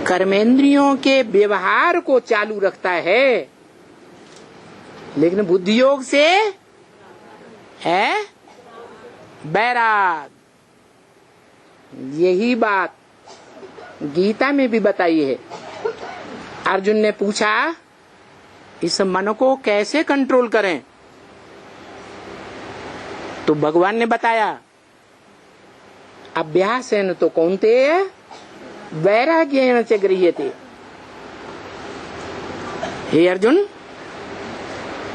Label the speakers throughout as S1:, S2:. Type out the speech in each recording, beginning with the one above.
S1: कर्मेंद्रियों के व्यवहार को चालू रखता है, लेकिन बुद्धि योग से है वैराग। यही बात गीता में भी बताई है। अर्जुन ने पूछा इस मन को कैसे कंट्रोल करें, तो भगवान ने बताया अभ्यासेन तो कौन्तेय वैराग्येन च गृह्यते। हे अर्जुन,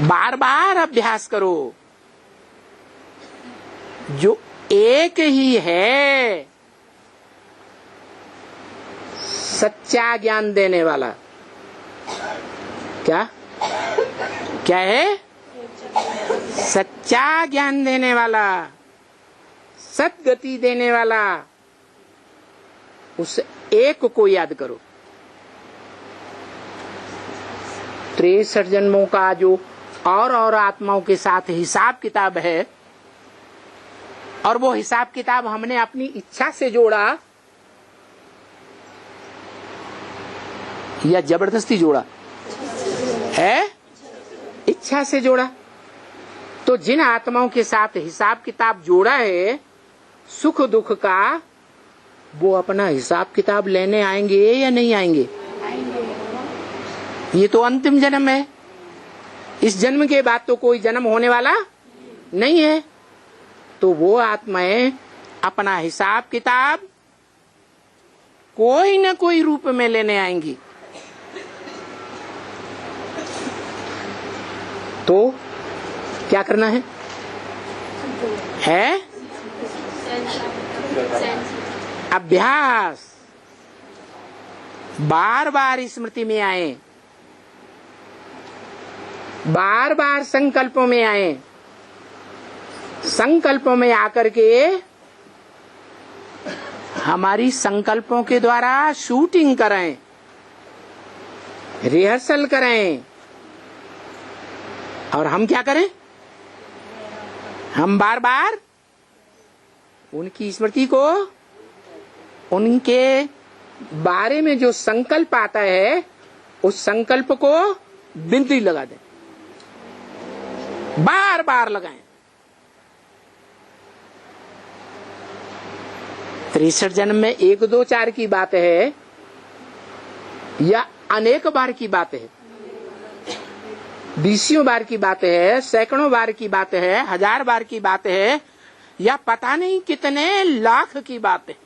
S1: बार बार अभ्यास करो। जो एक ही है सच्चा ज्ञान देने वाला, क्या क्या है? सच्चा ज्ञान देने वाला, सद्गति देने वाला, उस एक को याद करो। 63 जन्मों का जो और आत्माओं के साथ हिसाब किताब है, और वो हिसाब किताब हमने अपनी इच्छा से जोड़ा या जबरदस्ती जोड़ा है? इच्छा से जोड़ा। तो जिन आत्माओं के साथ हिसाब किताब जोड़ा है सुख दुख का, वो अपना हिसाब किताब लेने आएंगे या नहीं आएंगे? ये तो अंतिम जन्म है। इस जन्म के बाद तो कोई जन्म होने वाला नहीं है। तो वो आत्माएं अपना हिसाब किताब कोई न कोई रूप में लेने आएंगी। तो क्या करना है? अभ्यास। बार बार स्मृति में आए, बार बार संकल्पों में आए, संकल्पों में आकर के हमारी संकल्पों के द्वारा शूटिंग करें, रिहर्सल करें। और हम क्या करें? हम बार बार उनकी स्मृति को, उनके बारे में जो संकल्प आता है उस संकल्प को बिंदी लगा दें, बार बार लगाएं। 63 जन्म में 1 2 4 की बात है या अनेक बार की बात है? 20 बार की बात है, सैकड़ों बार की बात है, 1000 बार की बात है, या पता नहीं कितने लाख की बात है?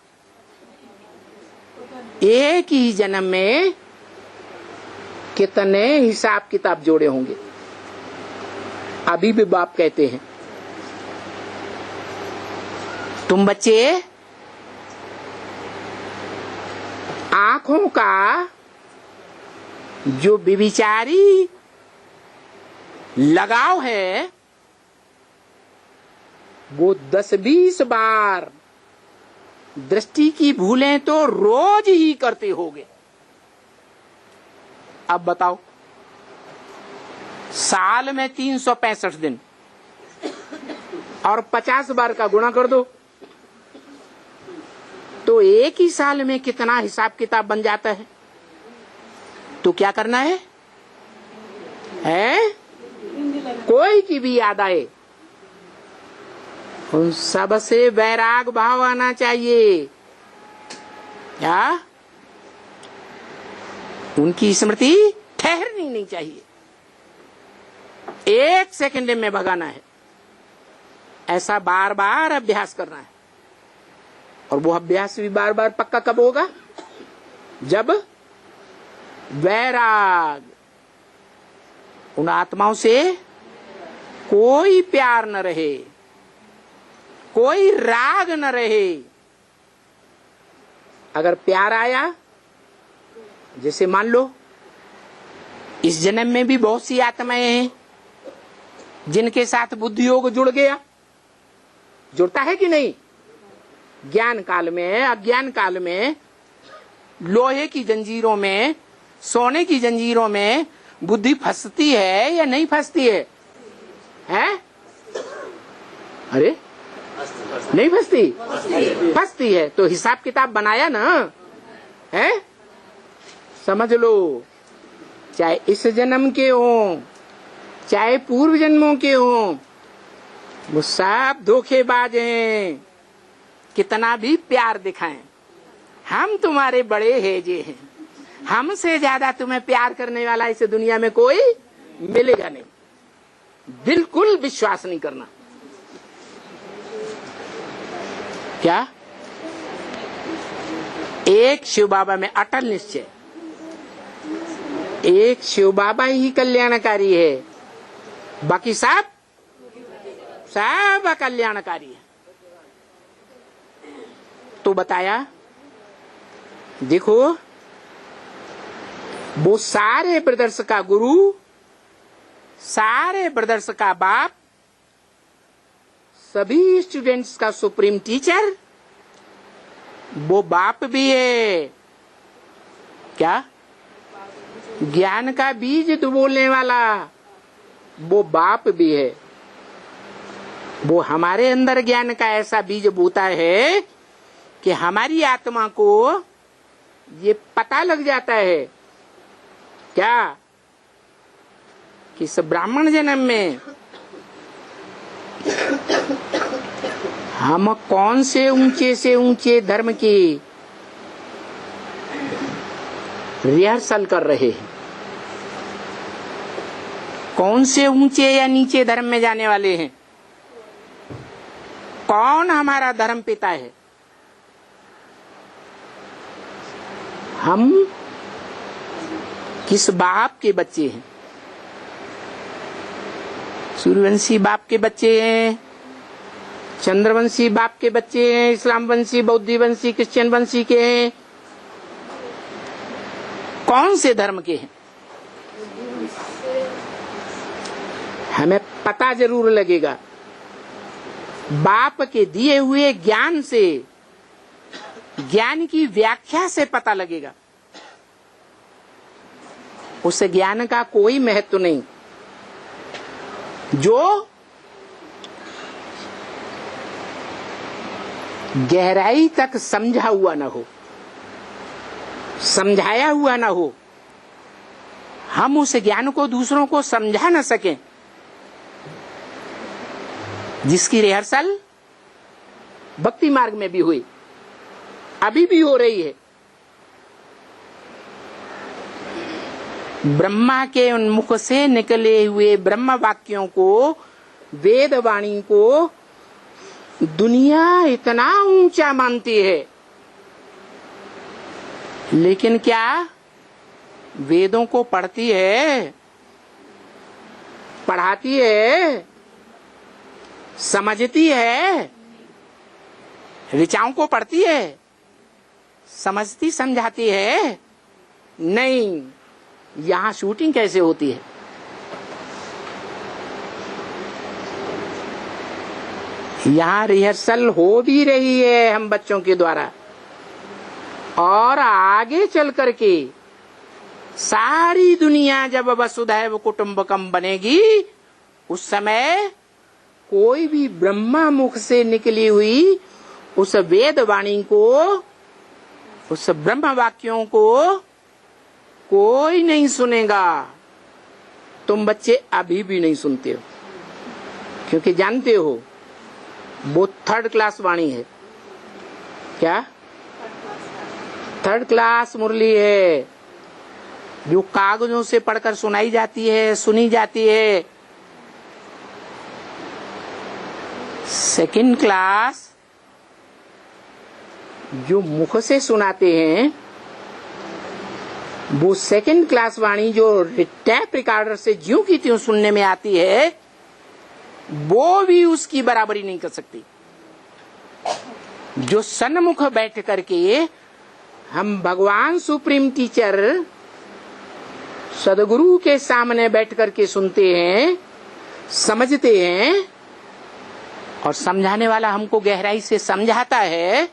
S1: एक ही जन्म में कितने हिसाब किताब जोड़े होंगे। अभी भी बाप कहते हैं तुम बच्चे आंखों का जो व्यभिचारी लगाव है वो 10-20 बार दृष्टि की भूलें तो रोज ही करते होगे। अब बताओ, साल में 365 दिन और 50 बार का गुणा कर दो तो एक ही साल में कितना हिसाब किताब बन जाता है। तो क्या करना है? कोई की भी याद आए उन सब से वैराग भाव आना चाहिए। क्या? उनकी स्मृति ठहरनी नहीं चाहिए, 1 सेकंड में भगाना है। ऐसा बार बार अभ्यास करना है। और वो अभ्यास भी बार बार पक्का कब होगा? जब वैराग, उन आत्माओं से कोई प्यार न रहे, कोई राग न रहे। अगर प्यार आया, जैसे मान लो इस जन्म में भी बहुत सी आत्माएं हैं जिनके साथ बुद्धि योग जुड़ गया, जुड़ता है कि नहीं? ज्ञान काल में, अज्ञान काल में, लोहे की जंजीरों में, सोने की जंजीरों में बुद्धि फंसती है या नहीं फंसती है? अरे नहीं फंसती? फंसती है। तो हिसाब किताब बनाया ना है, समझ लो। चाहे इस जन्म के हो, चाहे पूर्व जन्मों के हो, वो सब धोखेबाज हैं। कितना भी प्यार दिखाएं, हम तुम्हारे बड़े हेजे हैं, हमसे ज्यादा तुम्हें प्यार करने वाला इस दुनिया में कोई मिलेगा नहीं। बिल्कुल विश्वास नहीं करना। क्या? एक शिव बाबा में अटल निश्चय, एक शिव बाबा ही कल्याणकारी है, बाकी सब अकल्याणकारी है। तो बताया, देखो वो सारे ब्रदर्स का गुरु, सारे ब्रदर्स का बाप, सभी स्टूडेंट्स का सुप्रीम टीचर, वो बाप भी है। क्या? ज्ञान का बीज तो बोलने वाला वो बाप भी है। वो हमारे अंदर ज्ञान का ऐसा बीज बोता है कि हमारी आत्मा को ये पता लग जाता है क्या कि इस ब्राह्मण जन्म में हम कौन से ऊंचे धर्म की रिहर्सल कर रहे हैं, कौन से ऊंचे या नीचे धर्म में जाने वाले हैं, कौन हमारा धर्म पिता है। हम किस बाप के बच्चे हैं? सूर्यवंशी बाप के बच्चे हैं, चंद्रवंशी बाप के बच्चे हैं, इस्लाम वंशी, बौद्ध वंशी, क्रिश्चियन वंशी के हैं, कौन से धर्म के हैं? हमें पता जरूर लगेगा। बाप के दिए हुए ज्ञान से, ज्ञान की व्याख्या से पता लगेगा। उस ज्ञान का कोई महत्व नहीं जो गहराई तक समझा हुआ न हो, समझाया हुआ न हो। हम उस ज्ञान को दूसरों को समझा न सकें, जिसकी रिहर्सल भक्ति मार्ग में भी हुई, अभी भी हो रही है। ब्रह्मा के उन्मुख से निकले हुए ब्रह्म वाक्यों को, वेद वाणी को दुनिया इतना ऊंचा मानती है, लेकिन क्या वेदों को पढ़ती है, पढ़ाती है, समझती है? ऋचाओं को पढ़ती है, समझती समझाती है? नहीं। यहाँ शूटिंग कैसे होती है? यहाँ रिहर्सल हो भी रही है हम बच्चों के द्वारा, और आगे चल करके सारी दुनिया जब वसुधैव कुटुंबकम बनेगी, उस समय कोई भी ब्रह्मा मुख से निकली हुई उस वेद वाणी को, उस ब्रह्म वाक्यों को कोई नहीं सुनेगा। तुम बच्चे अभी भी नहीं सुनते हो, क्योंकि जानते हो वो थर्ड क्लास वाणी है। क्या? थर्ड क्लास मुरली है, जो कागजों से पढ़कर सुनाई जाती है, सुनी जाती है। सेकंड क्लास जो मुख से सुनाते हैं, वो सेकंड क्लास वाणी जो टैप रिकॉर्डर से ज्यों की त्यों सुनने में आती है, वो भी उसकी बराबरी नहीं कर सकती। जो सन्मुख बैठ करके हम भगवान सुप्रीम टीचर सदगुरु के सामने बैठ करके सुनते हैं, समझते हैं, और समझाने वाला हमको गहराई से समझाता है,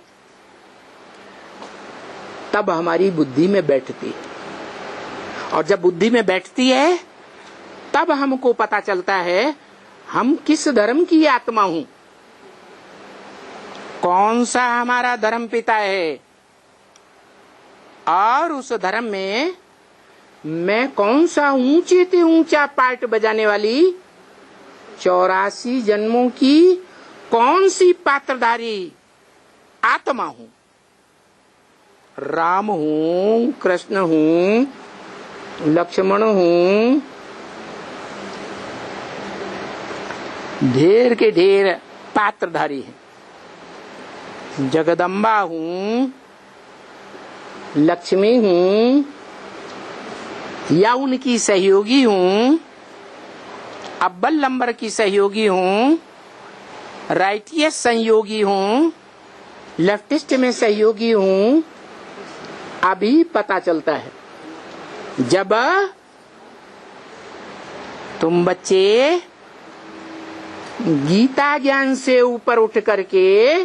S1: तब हमारी बुद्धि में बैठती है। और जब बुद्धि में बैठती है, तब हमको पता चलता है हम किस धर्म की आत्मा हूं। कौन सा हमारा धर्म पिता है और उस धर्म में मैं कौन सा ऊंचे से ऊंचा पार्ट बजाने वाली 84 जन्मों की कौन सी पात्रधारी आत्मा हूं। राम हूं, कृष्ण हूं, लक्ष्मण हूं, ढेर के ढेर पात्रधारी हैं। जगदम्बा हूं, लक्ष्मी हूं या उनकी सहयोगी हूं, अव्वल नंबर की सहयोगी हूं, राइटियस संयोगी हूं, लेफ्टिस्ट में सहयोगी हूं, अभी पता चलता है जब तुम बच्चे गीता ज्ञान से ऊपर उठ करके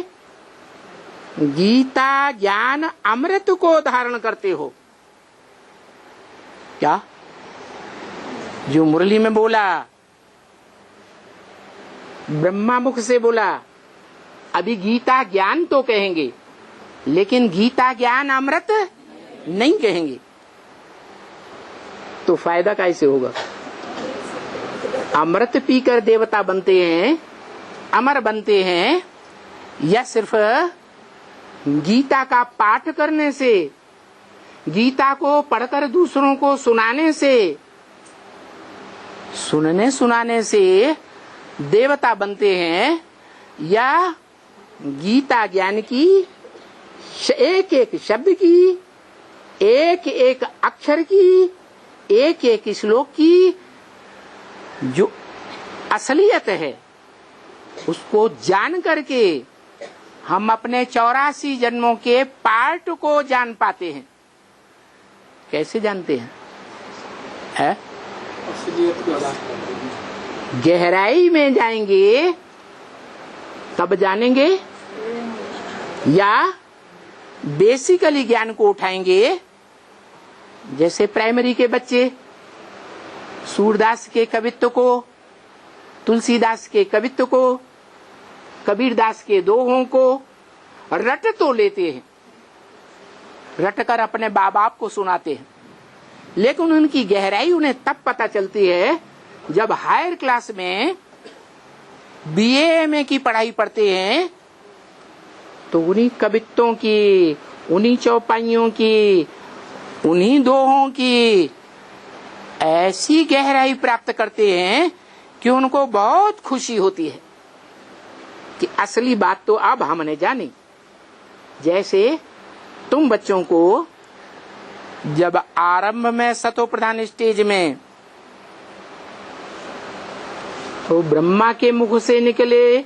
S1: गीता ज्ञान अमृत को धारण करते हो। क्या जो मुरली में बोला, ब्रह्मा मुख से बोला, अभी गीता ज्ञान तो कहेंगे लेकिन गीता ज्ञान अमृत नहीं कहेंगे, तो फायदा कैसे होगा? अमृत पीकर देवता बनते हैं, अमर बनते हैं, या सिर्फ गीता का पाठ करने से, गीता को पढ़कर दूसरों को सुनाने से, सुनने सुनाने से देवता बनते हैं, या गीता ज्ञान की एक एक शब्द की, एक एक अक्षर की, एक एक श्लोक की जो असलियत है उसको जान करके हम अपने 84 जन्मों के पार्ट को जान पाते हैं। कैसे जानते हैं? है? गहराई में जाएंगे तब जानेंगे, या बेसिकली ज्ञान को उठाएंगे? जैसे प्राइमरी के बच्चे सूरदास के कवित्व को, तुलसीदास के कवित्व को, कबीरदास के दोहों को रट तो लेते हैं, रट कर अपने बाप बाप को सुनाते हैं, लेकिन उनकी गहराई उन्हें तब पता चलती है जब हायर क्लास में बीए एमए की पढ़ाई पढ़ते हैं, तो उन्हीं कवित्वों की, उन्हीं चौपाइयों की, उन्हीं दोहों की ऐसी गहराई प्राप्त करते हैं कि उनको बहुत खुशी होती है कि असली बात तो अब हमने जानी। जैसे तुम बच्चों को जब आरंभ में सतो प्रधान स्टेज में तो ब्रह्मा के मुख से निकले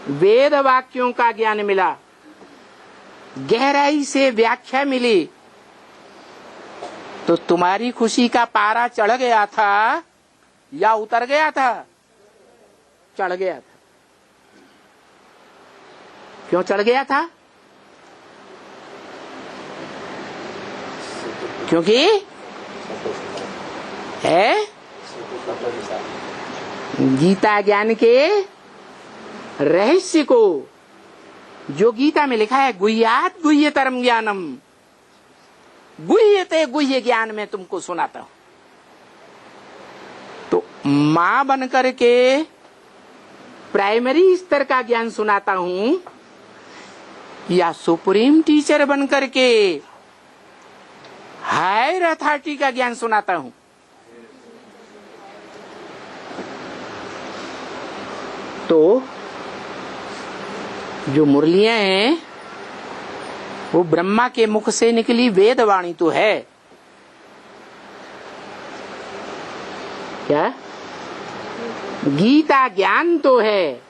S1: वेद वाक्यों का ज्ञान मिला, गहराई से व्याख्या मिली, तो तुम्हारी खुशी का पारा चढ़ गया था या उतर गया था? चढ़ गया था। क्यों चढ़ गया था? क्योंकि है गीता ज्ञान के रहस्य को, जो गीता में लिखा है, गुह्यात गुह्यतरम ज्ञानम, गुह्यते गुह्य ज्ञान में तुमको सुनाता हूं। तो मां बन करके प्राइमरी स्तर का ज्ञान सुनाता हूं या सुप्रीम टीचर बन करके हायर अथॉरिटी का ज्ञान सुनाता हूं? तो जो मुरलियां हैं वो ब्रह्मा के मुख से निकली वेद वाणी तो है। क्या? गीता ज्ञान तो है,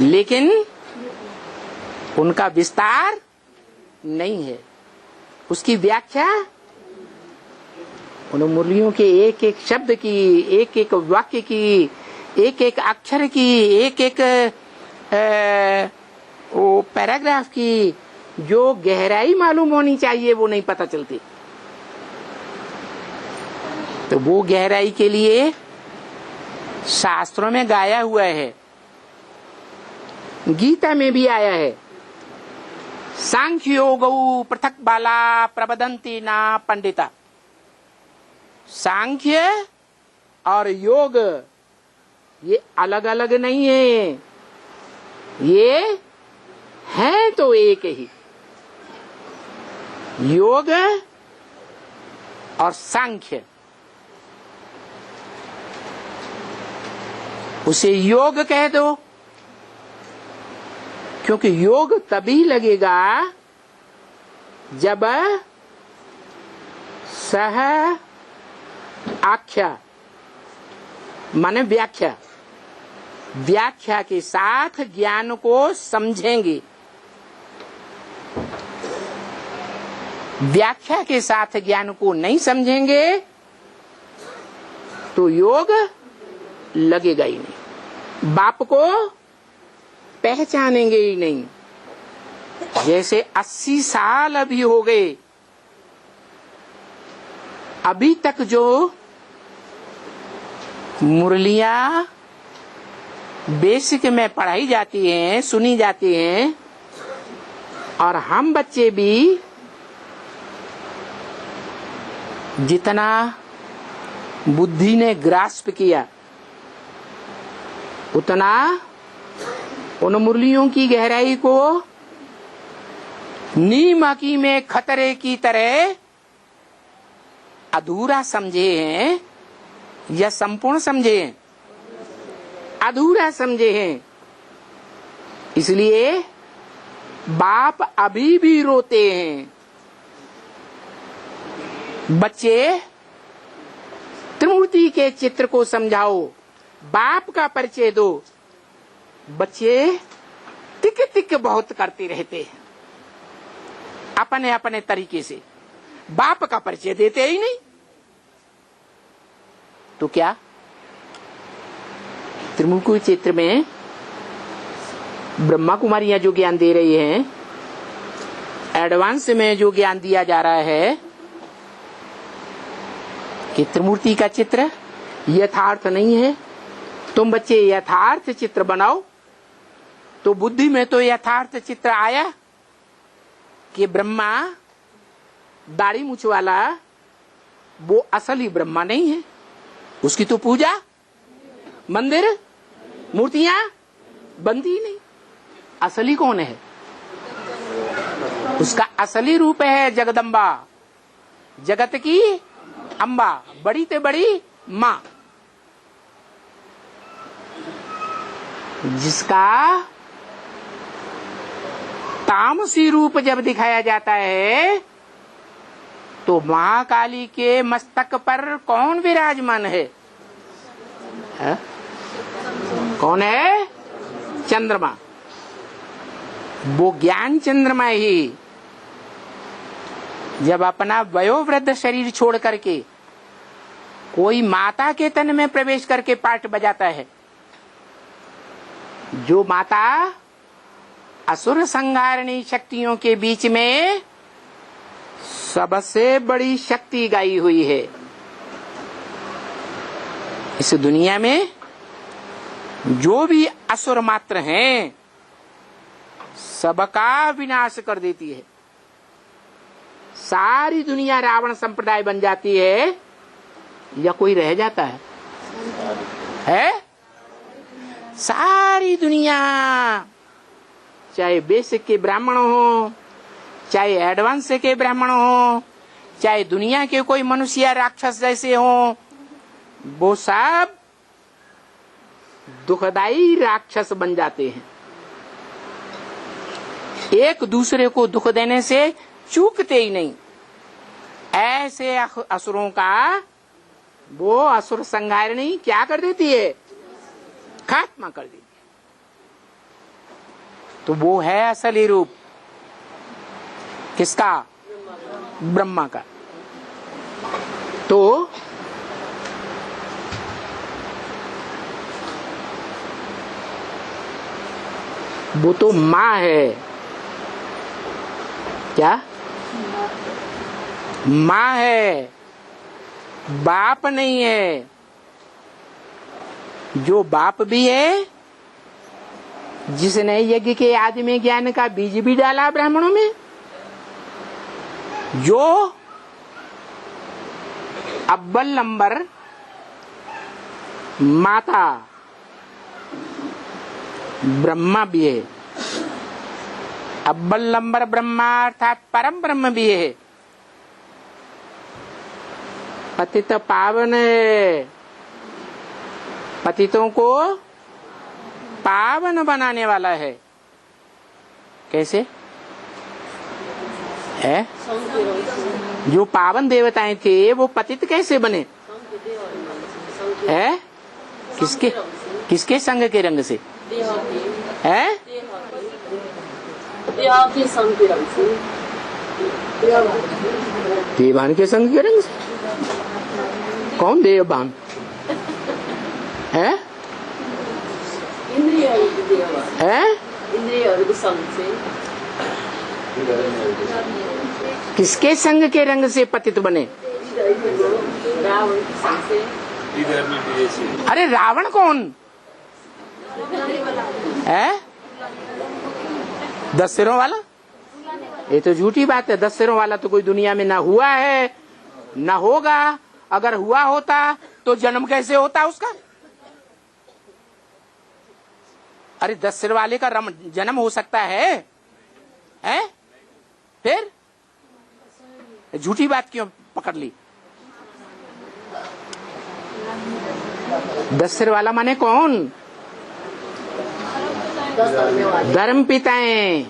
S1: लेकिन उनका विस्तार नहीं है, उसकी व्याख्या उन मुरलियों के एक एक शब्द की, एक एक वाक्य की, एक एक अक्षर की, एक एक वो पैराग्राफ की जो गहराई मालूम होनी चाहिए वो नहीं पता चलती। तो वो गहराई के लिए शास्त्रों में गाया हुआ है गीता में भी आया है, सांख्य योगौ पृथक बाला प्रबदंती ना पंडिता। सांख्य और योग ये अलग अलग नहीं है, ये है तो एक ही। योग और सांख्य, उसे योग कह दो, क्योंकि योग तभी लगेगा जब सह आख्या माने व्याख्या, व्याख्या के साथ ज्ञान को समझेंगे। व्याख्या के साथ ज्ञान को नहीं समझेंगे तो योग लगेगा ही नहीं, बाप को पहचानेंगे ही नहीं। जैसे 80 साल अभी हो गए, अभी तक जो मुरलियां बेसिक में पढ़ाई जाती हैं, सुनी जाती हैं, और हम बच्चे भी जितना बुद्धि ने ग्रास्प किया उतना उन मुरलियों की गहराई को नीमकी में खतरे की तरह अधूरा समझे हैं या संपूर्ण समझे हैं? अधूरा समझे हैं। इसलिए बाप अभी भी रोते हैं। बच्चे त्रिमूर्ति के चित्र को समझाओ, बाप का परिचय दो, बच्चे तिक तिक बहुत करते रहते हैं अपने अपने तरीके से, बाप का परिचय देते ही नहीं। तो क्या त्रिमूर्ति चित्र में ब्रह्मा कुमारियां जो ज्ञान दे रही हैं, एडवांस में जो ज्ञान दिया जा रहा है कि त्रिमूर्ति का चित्र यथार्थ नहीं है, तुम बच्चे यथार्थ चित्र बनाओ। तो बुद्धि में तो यथार्थ चित्र आया कि ब्रह्मा दाढ़ी मूछ वाला वो असली ब्रह्मा नहीं है, उसकी तो पूजा मंदिर मूर्तियां बनती नहीं। असली कौन है? उसका असली रूप है जगदम्बा, जगत की अम्बा, बड़ी ते बड़ी मां, जिसका तामसी रूप जब दिखाया जाता है तो महाकाली के मस्तक पर कौन विराजमान है? कौन है? चंद्रमा। वो ज्ञान चंद्रमा ही जब अपना वयोवृद्ध शरीर छोड़ करके कोई माता के तन में प्रवेश करके पाठ बजाता है, जो माता असुर संहारणी शक्तियों के बीच में सबसे बड़ी शक्ति गाई हुई है, इस दुनिया में जो भी असुर मात्र हैं सबका विनाश कर देती है। सारी दुनिया रावण संप्रदाय बन जाती है या कोई रह जाता है? सारी दुनिया, चाहे बेसिक के ब्राह्मण हो, चाहे एडवांस के ब्राह्मण हो, चाहे दुनिया के कोई मनुष्य राक्षस जैसे हो, वो सब दुखदाई राक्षस बन जाते हैं। एक दूसरे को दुख देने से चूकते ही नहीं। ऐसे असुरों का वो असुर संहारिणी क्या कर देती है? खात्मा कर देती है। तो वो है असली रूप किसका? ब्रह्मा का। तो वो तो माँ है। क्या? माँ है, बाप नहीं है। जो बाप भी है जिसने यज्ञ के आदि में ज्ञान का बीज भी डाला ब्राह्मणों में, जो अव्वल नंबर माता ब्रह्मा भी है, अव्वल नंबर ब्रह्मा अर्थात परम ब्रह्म भी है। पतित पावन है, पतितों को पावन बनाने वाला है। कैसे है? जो पावन देवताएं थे वो पतित कैसे बने? है किसके किसके संग के रंग से? है देवान के संग के रंग से। कौन देवभान है? है किसके संग के रंग से पतित बने? अरे रावण कौन है? 10 सिरों वाला? ये तो झूठी बात है। 10 सिरों वाला तो कोई दुनिया में ना हुआ है ना होगा। अगर हुआ होता तो जन्म कैसे होता उसका? अरे 10 सिर वाले का जन्म हो सकता है? फिर झूठी बात क्यों पकड़ ली? 10 सिर वाला माने कौन? धर्म पिताएं।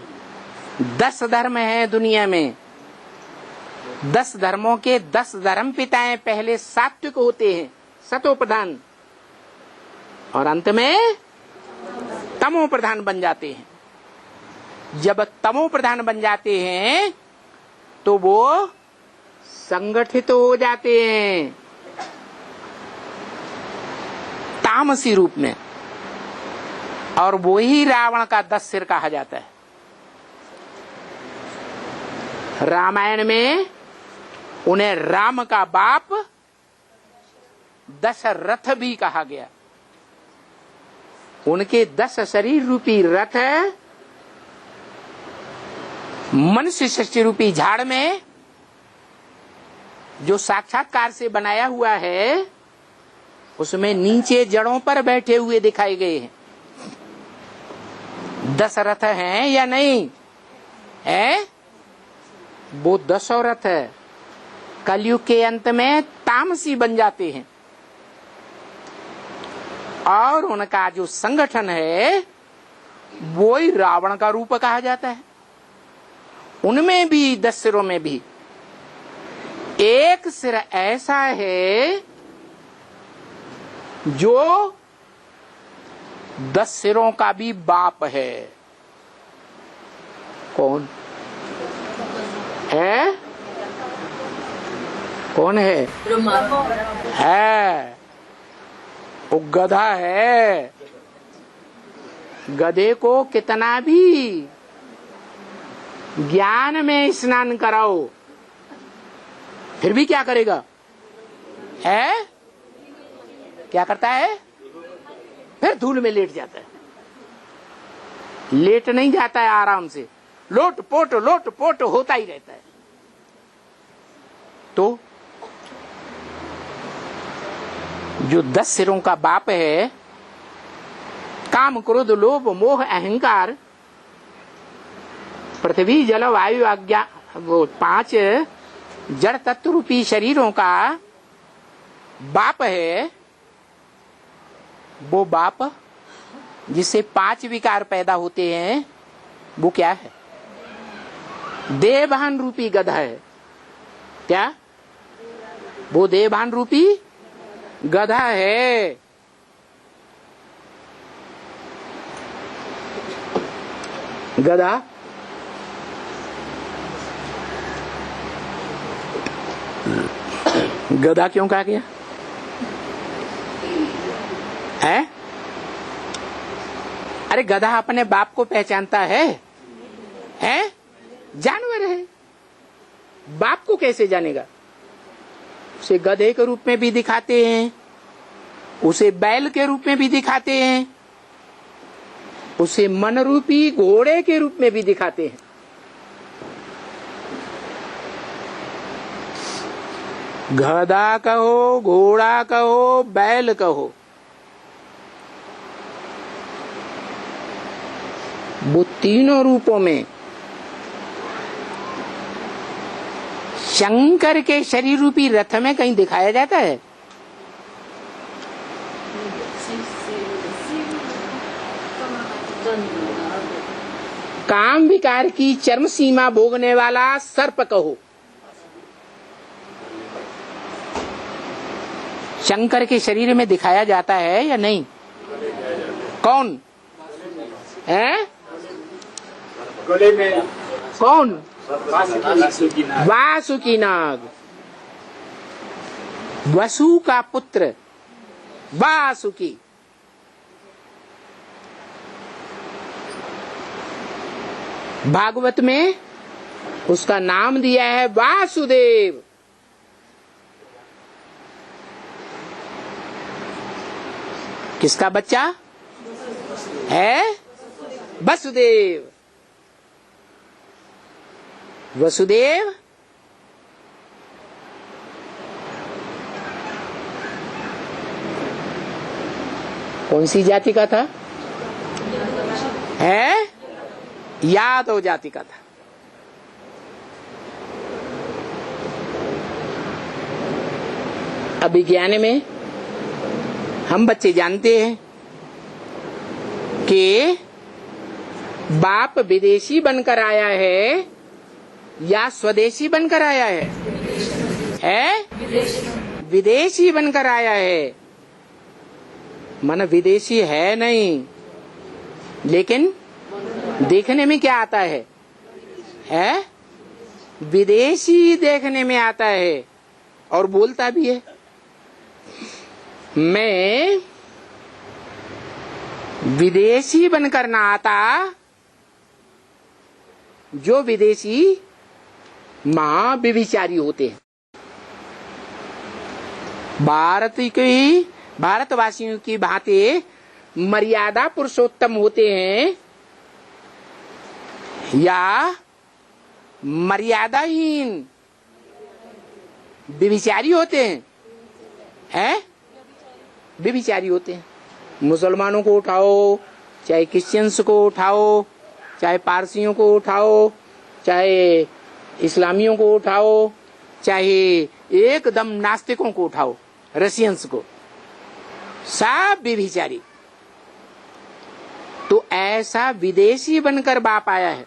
S1: 10 धर्म है दुनिया में। 10 धर्मों के 10 धर्म पिताएं पहले सात्विक होते हैं, सतो प्रधान, और अंत में तमो प्रधान बन जाते हैं। जब तमो प्रधान बन जाते हैं तो वो संगठित हो जाते हैं तामसी रूप में, और वो ही रावण का 10 सिर कहा जाता है। रामायण में उन्हें राम का बाप दशरथ भी कहा गया। उनके 10 शरीर रूपी रथ मनुष्य सृष्टि रूपी झाड़ में जो साक्षात्कार से बनाया हुआ है, उसमें नीचे जड़ों पर बैठे हुए दिखाए गए हैं। 10 रथ हैं या नहीं है? वो 10 रथ है कलयुग के अंत में तामसी बन जाते हैं, और उनका जो संगठन है वो ही रावण का रूप कहा जाता है। उनमें भी 10 सिरों में भी एक सिर ऐसा है जो 10 सिरों का भी बाप है। कौन है? कौन है? है वो गधा है। गधे को कितना भी ज्ञान में स्नान कराओ फिर भी क्या करेगा? है क्या करता है? फिर धूल में लेट जाता है। लेट नहीं जाता है, आराम से लोट पोट होता ही रहता है। तो जो 10 सिरों का बाप है, काम क्रोध लोभ मोह अहंकार, पृथ्वी जल वायु आज्ञा, वो 5 जड़ तत्व रूपी शरीरों का बाप है। वो बाप जिससे 5 विकार पैदा होते हैं वो क्या है? देवभान रूपी गधा है। क्या? वो देवभान रूपी गधा है। गधा गधा क्यों कहा गया है? अरे गधा अपने बाप को पहचानता है? जानवर है, बाप को कैसे जानेगा? उसे गधे के रूप में भी दिखाते हैं, उसे बैल के रूप में भी दिखाते हैं, उसे मन रूपी घोड़े के रूप में भी दिखाते हैं। गधा कहो, घोड़ा कहो, बैल कहो, वो तीनों रूपों में शंकर के शरीर रूपी रथ में कहीं दिखाया जाता है? काम विकार की चरम सीमा भोगने वाला सर्प कहो, शंकर के शरीर में दिखाया जाता है या नहीं? कौन है? कौन? वासुकी नाग, वसु का पुत्र वासुकी। भागवत में उसका नाम दिया है वासुदेव। किसका बच्चा है? वसुदेव। वसुदेव कौन सी जाति का था? है? यादव जाति का था। अभिज्ञान में हम बच्चे जानते हैं कि बाप विदेशी बनकर आया है या स्वदेशी बनकर आया है? विदेशी बनकर आया है। मन विदेशी है नहीं, लेकिन देखने में क्या आता है? विदेशी देखने में आता है और बोलता भी है। मैं विदेशी बनकर ना आता, जो विदेशी महाव्यभिचारी होते हैं। भारतवासियों की भांति मर्यादा पुरुषोत्तम होते हैं या मर्यादाहीन व्यभिचारी होते हैं? व्यभिचारी होते हैं। मुसलमानों को उठाओ, चाहे क्रिश्चियंस को उठाओ, चाहे पारसियों को उठाओ, चाहे इस्लामियों को उठाओ, चाहे एकदम नास्तिकों को उठाओ, रशियंस को, सब व्यभिचारी। तो ऐसा विदेशी बनकर बाप आया है।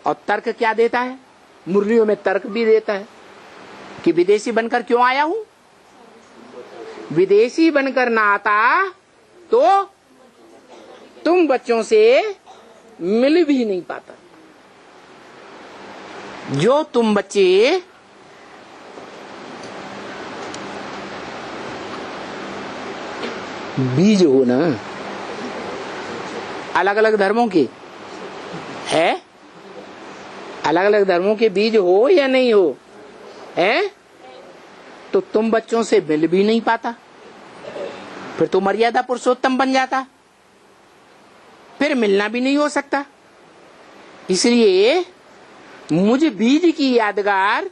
S1: और तर्क क्या देता है? मुरलियों में तर्क भी देता है कि विदेशी बनकर क्यों आया हूं? विदेशी बनकर ना आता तो तुम बच्चों से मिल भी नहीं पाता। जो तुम बच्चे बीज हो ना, अलग अलग धर्मों के है, अलग अलग धर्मों के बीज हो या नहीं हो, है? तो तुम बच्चों से मिल भी नहीं पाता, फिर तो मर्यादा पुरुषोत्तम बन जाता, फिर मिलना भी नहीं हो सकता। इसलिए मुझे बीज की यादगार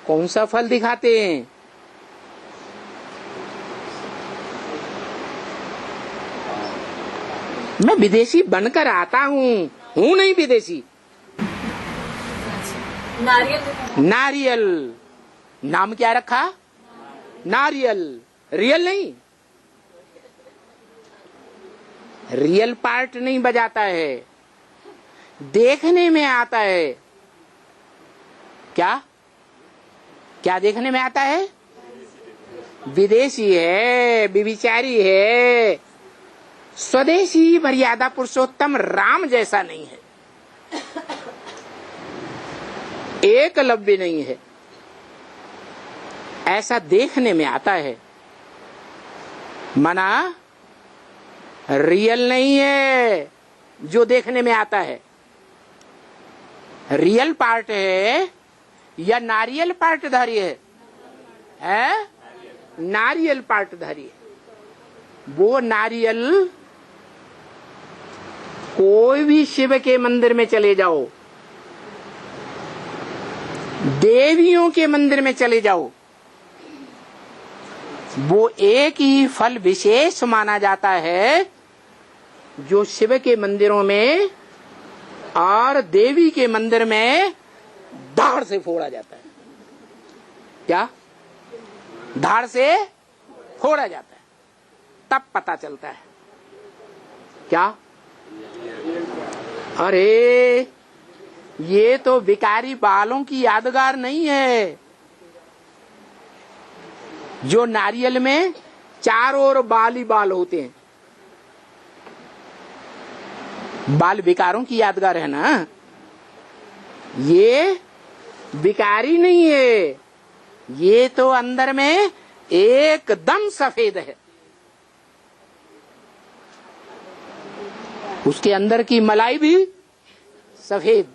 S1: कौन सा फल दिखाते हैं? मैं विदेशी बनकर आता हूँ नहीं विदेशी। नारियल नाम क्या रखा? नारियल। रियल नहीं, रियल पार्ट नहीं बजाता है, देखने में आता है। क्या क्या देखने में आता है? विदेशी है, व्यभिचारी है। स्वदेशी मर्यादा पुरुषोत्तम राम जैसा नहीं है, एकलव्य नहीं है, ऐसा देखने में आता है। मना रियल नहीं है जो देखने में आता है। रियल पार्ट है या नारियल पार्टधारी है? नारियल पार्टधारी है। वो नारियल कोई भी शिव के मंदिर में चले जाओ, देवियों के मंदिर में चले जाओ, वो एक ही फल विशेष माना जाता है जो शिव के मंदिरों में और देवी के मंदिर में धाड़ से फोड़ा जाता है। क्या? धाड़ से फोड़ा जाता है, तब पता चलता है। क्या? अरे ये तो भिखारी बालों की यादगार नहीं है, जो नारियल में चारों ओर बाल ही बाल होते हैं, बाल भिखारों की यादगार है ना। ये भिखारी नहीं है, ये तो अंदर में एकदम सफेद है। उसके अंदर की मलाई भी सफेद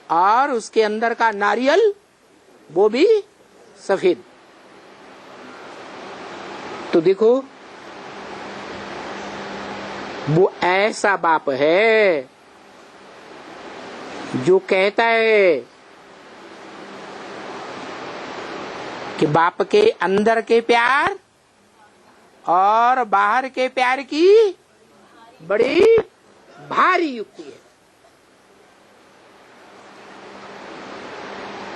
S1: और उसके अंदर का नारियल वो भी सफेद। तो देखो, वो ऐसा बाप है जो कहता है कि बाप के अंदर के प्यार और बाहर के प्यार की बड़ी भारी युक्ति है।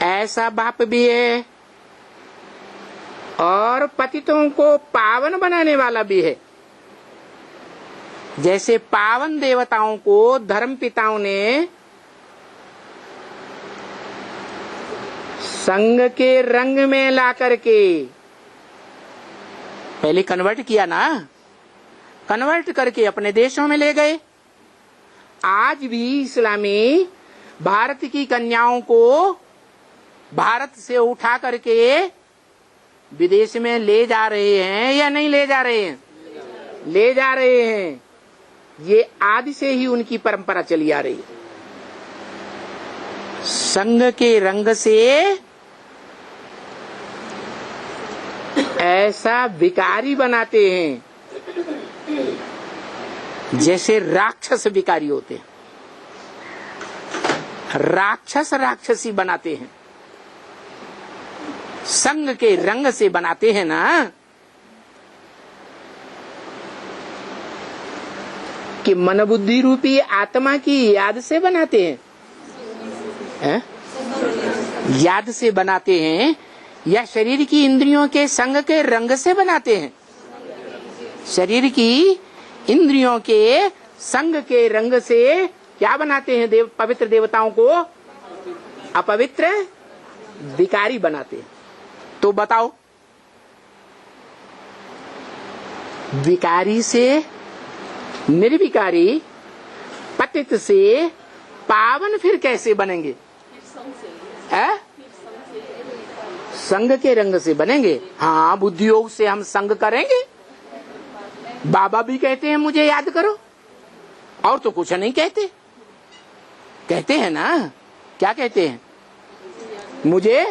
S1: ऐसा बाप भी है और पतितों को पावन बनाने वाला भी है। जैसे पावन देवताओं को धर्म पिताओं ने संग के रंग में ला करके पहले कन्वर्ट किया ना, कन्वर्ट करके अपने देशों में ले गए। आज भी इस्लामी भारत की कन्याओं को भारत से उठा करके विदेश में ले जा रहे हैं या नहीं ले जा रहे हैं? ले जा रहे हैं। ये आदि से ही उनकी परंपरा चली आ रही है। संग के रंग से ऐसा भिखारी बनाते हैं जैसे राक्षस भिखारी होते हैं, राक्षस राक्षसी बनाते हैं। संग के रंग से बनाते हैं ना, कि मन बुद्धि रूपी आत्मा की याद से बनाते हैं, याद से बनाते हैं या शरीर की इंद्रियों के संग के रंग से बनाते हैं? शरीर की इंद्रियों के संग के रंग से क्या बनाते हैं? पवित्र देवताओं को अपवित्र भिखारी बनाते हैं। तो बताओ, भिखारी से निर्विकारी, पतित से पावन फिर कैसे बनेंगे? संग के रंग से बनेंगे। हाँ, बुद्धि योग से हम संग करेंगे। बाबा भी कहते हैं मुझे याद करो, और तो कुछ नहीं कहते। कहते हैं ना, क्या कहते हैं? मुझे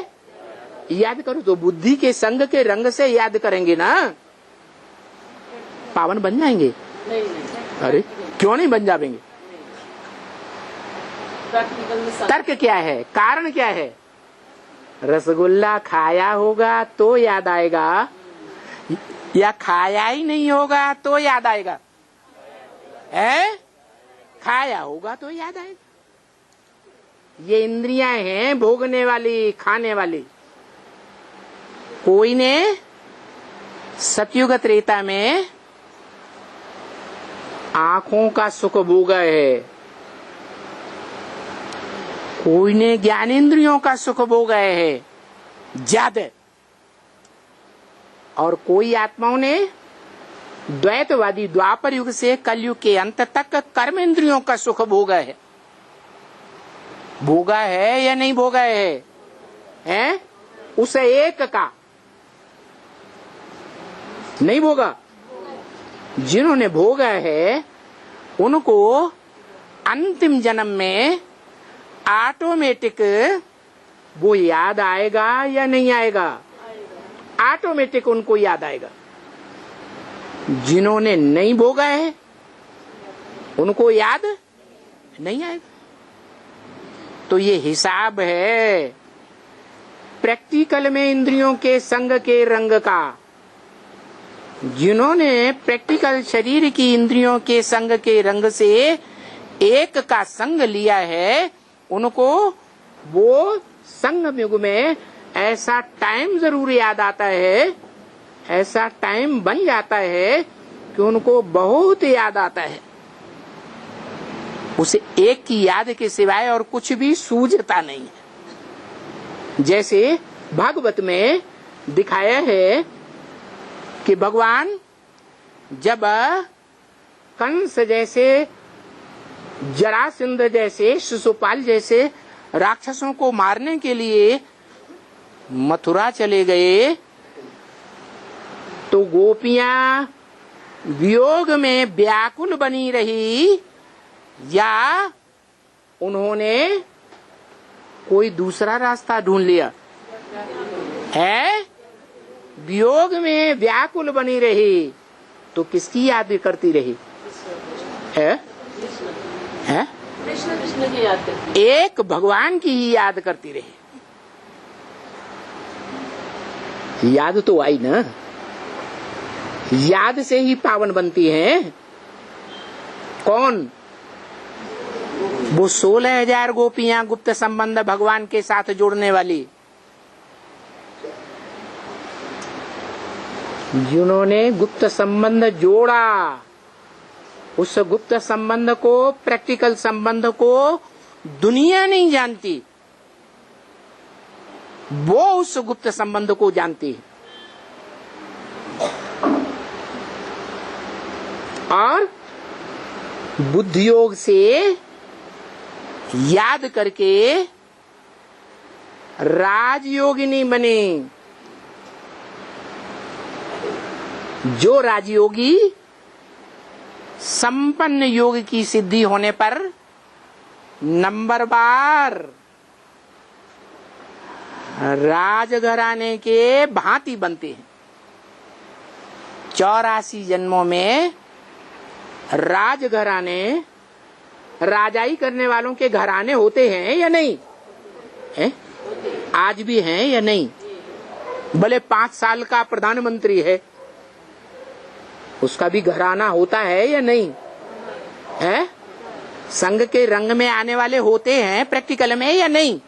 S1: याद करो। तो बुद्धि के संग के रंग से याद करेंगे ना, पावन बन जाएंगे। अरे क्यों नहीं बन जाएंगे? तर्क क्या है? कारण क्या है? रसगुल्ला खाया होगा तो याद आएगा, या खाया ही नहीं होगा तो याद आएगा? खाया होगा तो याद आएगा। ये इंद्रियां हैं भोगने वाली, खाने वाली। कोई ने सतयुग त्रेता में आंखों का सुख भोगा है, कोई ने ज्ञानेंद्रियों का सुख भोगा है ज्यादा, और कोई आत्माओं ने द्वैतवादी द्वापर युग से कलयुग के अंत तक कर्मेंद्रियों का सुख भोगा है। भोगा है या नहीं भोगा है? उस एक का नहीं भोगा। जिन्होंने भोगा है उनको अंतिम जन्म में ऑटोमेटिक वो याद आएगा या नहीं आएगा? ऑटोमेटिक उनको याद आएगा। जिन्होंने नहीं भोगा है उनको याद नहीं आएगा। तो ये हिसाब है प्रैक्टिकल में इंद्रियों के संग के रंग का। जिन्होंने प्रैक्टिकल शरीर की इंद्रियों के संग के रंग से एक का संग लिया है, उनको वो संग युग में ऐसा टाइम जरूर याद आता है, ऐसा टाइम बन जाता है कि उनको बहुत याद आता है। उसे एक की याद के सिवाय और कुछ भी सूझता नहीं है। जैसे भागवत में दिखाया है कि भगवान जब कंस जैसे, जरासंध जैसे, शिशुपाल जैसे राक्षसों को मारने के लिए मथुरा चले गए, तो गोपियां वियोग में व्याकुल बनी रही, या उन्होंने कोई दूसरा रास्ता ढूंढ लिया है? वियोग में व्याकुल बनी रही तो किसकी याद करती रही है?
S2: कृष्ण की याद करती,
S1: एक भगवान की ही याद करती रही। याद तो आई ना, याद से ही पावन बनती है। कौन? वो 16,000 गोपियां गुप्त संबंध भगवान के साथ जोड़ने वाली, जिन्होंने गुप्त संबंध जोड़ा। उस गुप्त संबंध को, प्रैक्टिकल संबंध को दुनिया नहीं जानती, वो उस गुप्त संबंध को जानती है। और बुद्धि योग से याद करके राजयोगिनी बने। जो राजयोगी संपन्न योग की सिद्धि होने पर नंबरवार राजघराने के भांति बनते हैं। 84 जन्मों में राजघराने, राजाई करने वालों के घराने होते हैं या नहीं है? आज भी हैं या नहीं? भले 5 साल का प्रधानमंत्री है, उसका भी घराना होता है या नहीं है? संघ के रंग में आने वाले होते हैं प्रैक्टिकल में या नहीं?